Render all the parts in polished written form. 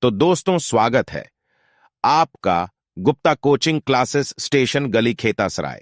तो दोस्तों स्वागत है आपका गुप्ता कोचिंग क्लासेस स्टेशन गली खेतासराय।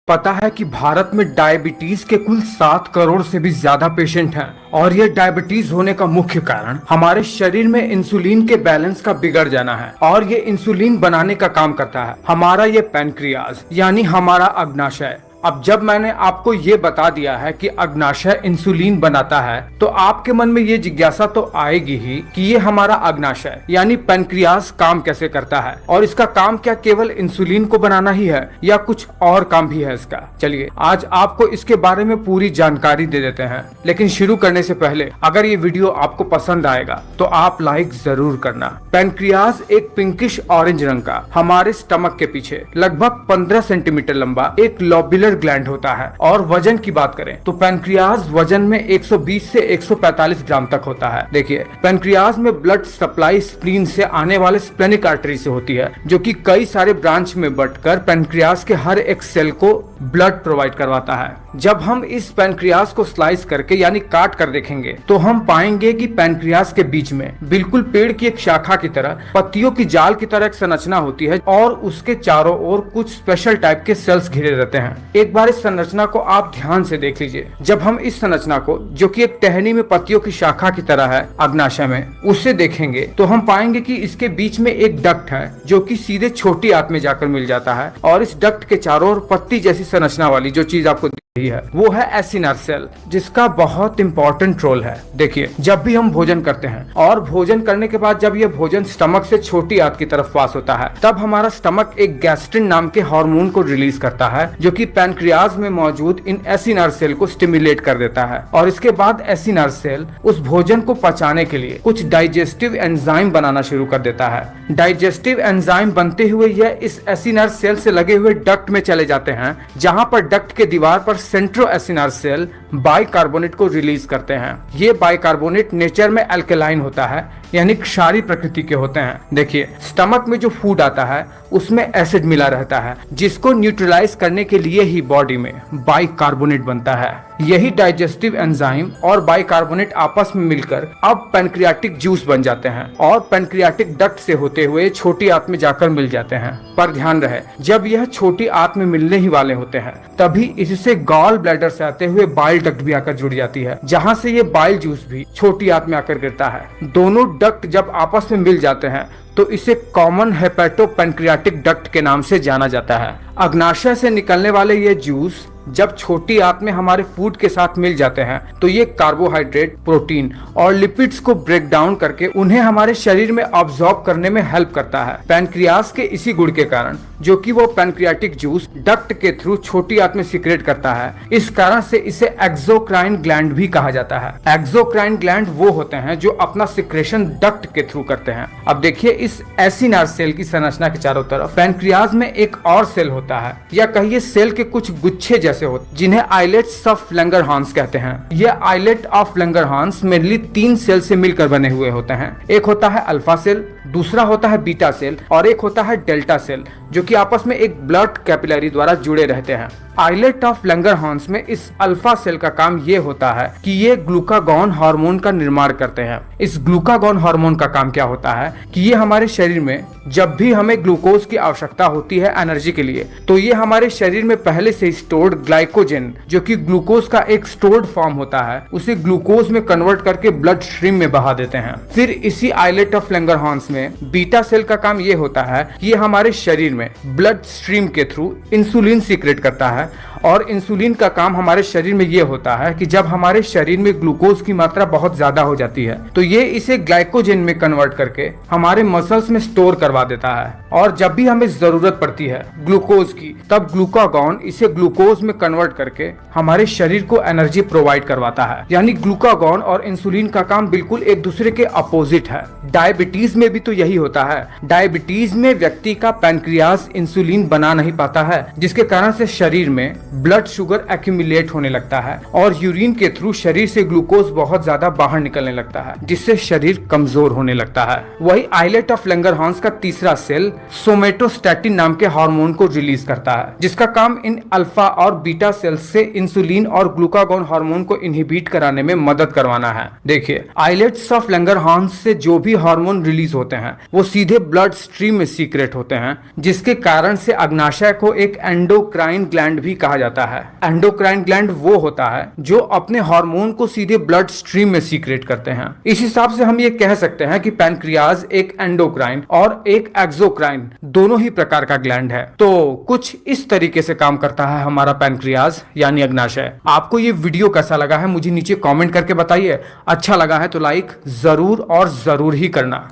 पता है कि भारत में डायबिटीज के कुल 7 करोड़ से भी ज्यादा पेशेंट हैं और ये डायबिटीज होने का मुख्य कारण हमारे शरीर में इंसुलिन के बैलेंस का बिगड़ जाना है। और ये इंसुलिन बनाने का काम करता है हमारा ये पैनक्रियाज यानी हमारा अग्नाशय। अब जब मैंने आपको ये बता दिया है कि अग्नाशय इंसुलिन बनाता है तो आपके मन में ये जिज्ञासा तो आएगी ही कि ये हमारा अग्नाशय यानी पैनक्रियाज काम कैसे करता है और इसका काम क्या केवल इंसुलिन को बनाना ही है या कुछ और काम भी है इसका। चलिए आज आपको इसके बारे में पूरी जानकारी दे देते हैं, लेकिन शुरू करने से पहले अगर ये वीडियो आपको पसंद आएगा तो आप लाइक जरूर करना। पैनक्रियाज एक पिंकिश ऑरेंज रंग का हमारे स्टमक के पीछे लगभग 15 सेंटीमीटर लंबा एक लोब्युलर ग्लैंड होता है। और वजन की बात करें तो पैनक्रियाज वजन में 120 से 145 ग्राम तक होता है। देखिए पैनक्रियाज में ब्लड सप्लाई स्प्लीन से आने वाले स्प्लेनिक आर्टरी से होती है, जो कि कई सारे ब्रांच में बंटकर पैनक्रियाज के हर एक सेल को ब्लड प्रोवाइड करवाता है। जब हम इस पैनक्रियाज को स्लाइस करके यानी काट कर देखेंगे तो हम पाएंगे कि पैनक्रियाज के बीच में बिल्कुल पेड़ की एक शाखा की तरह पत्तियों की जाल की तरह एक संरचना होती है और उसके चारों ओर कुछ स्पेशल टाइप के सेल्स घिरे रहते हैं। एक बार इस संरचना को आप ध्यान से देख लीजिए। जब हम इस संरचना को, जो कि एक टहनी में पत्तियों की शाखा की तरह है अग्नाशय में, उससे देखेंगे तो हम पाएंगे कि इसके बीच में एक डक्ट है जो कि सीधे छोटी आंत में जाकर मिल जाता है। और इस डक्ट के चारों ओर पत्ती जैसी संरचना वाली जो चीज आपको है वो है एसिनर सेल, जिसका बहुत इंपॉर्टेंट रोल है। देखिए जब भी हम भोजन करते हैं और भोजन करने के बाद जब ये भोजन स्टमक से छोटी आंत की तरफ पास होता है तब हमारा स्टमक एक गैस्ट्रिन नाम के हार्मोन को रिलीज करता है, जो कि पैनक्रियाज में मौजूद इन एसिनर सेल को स्टिमुलेट कर देता है। और इसके बाद एसिनर सेल उस भोजन को पचाने के लिए कुछ डाइजेस्टिव एंजाइम बनाना शुरू कर देता है। डाइजेस्टिव एंजाइम बनते हुए यह इस एसिनर सेल से लगे हुए डक्ट में चले जाते हैं, जहां पर डक्ट के दीवार पर सेंट्रोएसिनर सेल बाइकार्बोनेट को रिलीज करते हैं। ये बाइकार्बोनेट नेचर में अल्कलाइन होता है यानी क्षारीय प्रकृति के होते हैं। देखिए स्टमक में जो फूड आता है उसमें एसिड मिला रहता है, जिसको न्यूट्रलाइज करने के लिए ही बॉडी में बाइकार्बोनेट बनता है। यही डाइजेस्टिव एंजाइम और बाइकार्बोनेट आपस में मिलकर अब पैनक्रियाटिक जूस बन जाते हैं और पैनक्रियाटिक डक्ट से होते हुए छोटी आंत में जाकर मिल जाते हैं। पर ध्यान रहे, जब यह छोटी आंत में मिलने ही वाले होते हैं तभी इससे गॉल ब्लैडर से आते हुए बाइल डक्ट भी आकर जुड़ जाती है, जहां से ये बाइल जूस भी छोटी आंत में आकर गिरता है। दोनों डक्ट जब आपस में मिल जाते हैं तो इसे कॉमन हेपेटोपैनक्रियाटिक डक्ट के नाम से जाना जाता है। अग्नाशय से निकलने वाले ये जूस जब छोटी आंत में हमारे फूड के साथ मिल जाते हैं तो ये कार्बोहाइड्रेट, प्रोटीन और लिपिड्स को ब्रेक डाउन करके उन्हें हमारे शरीर में ऑब्जॉर्ब करने में हेल्प करता है। पैनक्रियाज के इसी गुण के कारण, जो कि वो पैनक्रियाटिक जूस डक्ट के थ्रू छोटी आंत में सीक्रेट करता है, इस कारण से इसे एक्सोक्राइन ग्लैंड भी कहा जाता है। एक्सोक्राइन ग्लैंड वो होते हैं जो अपना सिक्रेशन डक्ट के थ्रू करते हैं। अब देखिए इस एसिनर सेल की संरचना के चारों तरफ पैनक्रियाज में एक और सेल होता है, या कहिए सेल के कुछ गुच्छे जैसे होते, जिन्हें आइलेट्स ऑफ लैंगरहांस कहते हैं। ये islet of Langerhans mainly 3 cell से मिलकर बने हुए होते हैं। एक होता है अल्फा सेल, दूसरा होता है बीटा सेल और एक होता है डेल्टा सेल, जो कि आपस में एक ब्लड कैपिलरी द्वारा जुड़े रहते हैं। आइलेट ऑफ लैंगरहांस में इस अल्फा सेल का काम ये होता है कि ये ग्लूकागॉन हार्मोन का निर्माण करते हैं। इस ग्लूकागॉन हार्मोन का काम क्या होता है कि ये हमारे शरीर में जब भी हमें ग्लूकोज की आवश्यकता होती है एनर्जी के लिए, तो ये हमारे शरीर में पहले से स्टोर्ड ग्लाइकोजन, जो कि ग्लूकोज का एक स्टोर्ड फॉर्म होता है, उसे ग्लूकोज में कन्वर्ट करके ब्लड स्ट्रीम में बहा देते हैं। फिर इसी आइलेट ऑफ लैंगरहांस में बीटा सेल का काम ये होता है कि ये हमारे शरीर में ब्लड स्ट्रीम के थ्रू इंसुलिन सीक्रेट करता है। और इंसुलिन का काम हमारे शरीर में ये होता है कि जब हमारे शरीर में ग्लूकोज की मात्रा बहुत ज्यादा हो जाती है तो ये इसे ग्लाइकोजन में कन्वर्ट करके हमारे मसल्स में स्टोर करवा देता है। और जब भी हमें जरूरत पड़ती है ग्लूकोज की, तब ग्लूकागॉन इसे ग्लूकोज में कन्वर्ट करके हमारे शरीर को एनर्जी प्रोवाइड करवाता है। यानी ग्लूकागॉन और इंसुलिन का काम बिल्कुल एक दूसरे के अपोजिट है। डायबिटीज में भी तो यही होता है। डायबिटीज में व्यक्ति का पैनक्रियाज इंसुलिन बना नहीं पाता है, जिसके कारण से शरीर में ब्लड शुगर एक्यूमुलेट होने लगता है और यूरिन के थ्रू शरीर से ग्लूकोज बहुत ज्यादा बाहर निकलने लगता है, जिससे शरीर कमजोर होने लगता है। वही आइलेट ऑफ लैंगरहांस का तीसरा सेल सोमेटोस्टैटिन नाम के हार्मोन को रिलीज करता है, जिसका काम इन अल्फा और बीटा सेल्स से इंसुलिन और ग्लूकागॉन हार्मोन को इनहिबिट कराने में मदद करवाना है। देखिए आइलेट्स ऑफ लैंगरहांस से जो भी हार्मोन रिलीज होते हैं वो सीधे ब्लड स्ट्रीम में सीक्रेट होते हैं, जिसके कारण से अग्नाशय को एक एंडोक्राइन ग्लैंड भी कहा जाता है। एंडोक्राइन ग्लैंड वो होता है जो अपने हार्मोन को सीधे ब्लड स्ट्रीम में सीक्रेट करते हैं। इस हिसाब से हम ये कह सकते हैं कि पैनक्रियाज एक एंडोक्राइन और एक एक्सोक्राइन दोनों ही प्रकार का ग्लैंड है। तो कुछ इस तरीके से काम करता है हमारा पैनक्रियाज यानी अग्नाशय। आपको ये वीडियो कैसा लगा है मुझे नीचे कमेंट करके बताइए। अच्छा लगा है तो लाइक जरूर और जरूर ही करना।